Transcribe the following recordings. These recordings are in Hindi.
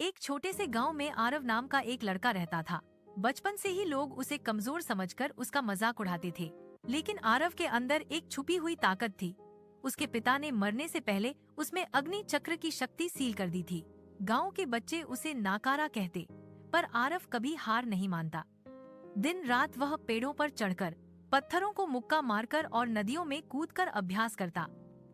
एक छोटे से गांव में आरव नाम का एक लड़का रहता था। बचपन से ही लोग उसे कमजोर समझकर उसका मजाक उड़ाते थे, लेकिन आरव के अंदर एक छुपी हुई ताकत थी। उसके पिता ने मरने से पहले उसमें अग्नि चक्र की शक्ति सील कर दी थी। गांव के बच्चे उसे नाकारा कहते, पर आरव कभी हार नहीं मानता। दिन रात वह पेड़ों पर चढ़कर, पत्थरों को मुक्का मारकर और नदियों में कूदकर अभ्यास करता।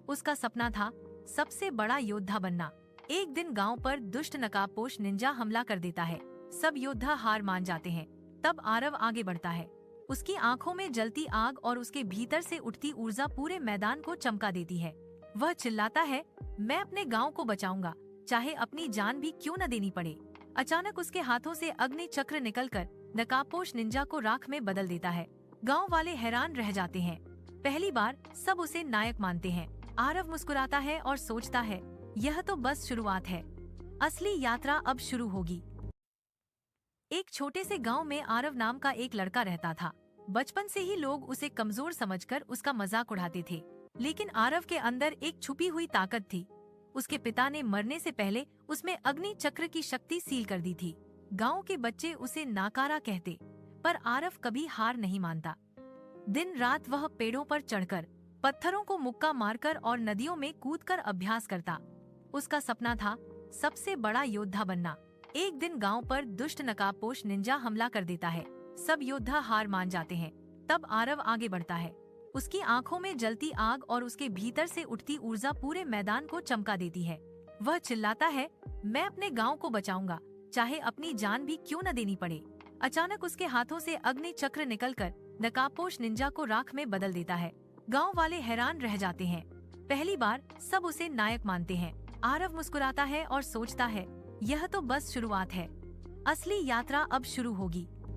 उसका सपना था सबसे बड़ा योद्धा बनना। एक दिन गांव पर दुष्ट नकाबपोश निंजा हमला कर देता है। सब योद्धा हार मान जाते हैं। तब आरव आगे बढ़ता है। उसकी आंखों में जलती आग और उसके भीतर से उठती ऊर्जा पूरे मैदान को चमका देती है। वह चिल्लाता है, मैं अपने गांव को बचाऊंगा, चाहे अपनी जान भी क्यों न देनी पड़े। अचानक उसके हाथों से अग्नि चक्र निकलकर नकाबपोश निंजा को राख में बदल देता है। गांव वाले हैरान रह जाते हैं। पहली बार सब उसे नायक मानते हैं। आरव मुस्कुराता है और सोचता है, यह तो बस शुरुआत है, असली यात्रा अब शुरू होगी। एक छोटे से गांव में आरव नाम का एक लड़का रहता था। बचपन से ही लोग उसे कमजोर समझकर उसका मजाक उड़ाते थे, लेकिन आरव के अंदर एक छुपी हुई ताकत थी। उसके पिता ने मरने से पहले उसमें अग्नि चक्र की शक्ति सील कर दी थी। गांव के बच्चे उसे नाकारा कहते, पर आरव कभी हार नहीं मानता। दिन रात वह पेड़ों पर चढ़कर, पत्थरों को मुक्का मारकर और नदियों में कूदकर अभ्यास करता। उसका सपना था सबसे बड़ा योद्धा बनना। एक दिन गांव पर दुष्ट नकाबपोश निंजा हमला कर देता है। सब योद्धा हार मान जाते हैं। तब आरव आगे बढ़ता है। उसकी आंखों में जलती आग और उसके भीतर से उठती ऊर्जा पूरे मैदान को चमका देती है। वह चिल्लाता है, मैं अपने गांव को बचाऊंगा, चाहे अपनी जान भी क्यों न देनी पड़े। अचानक उसके हाथों से अग्नि चक्र निकलकर नकाबपोश निंजा को राख में बदल देता है। गांव वाले हैरान रह जाते हैं। पहली बार सब उसे नायक मानते हैं। आरव मुस्कुराता है और सोचता है, यह तो बस शुरुआत है, असली यात्रा अब शुरू होगी।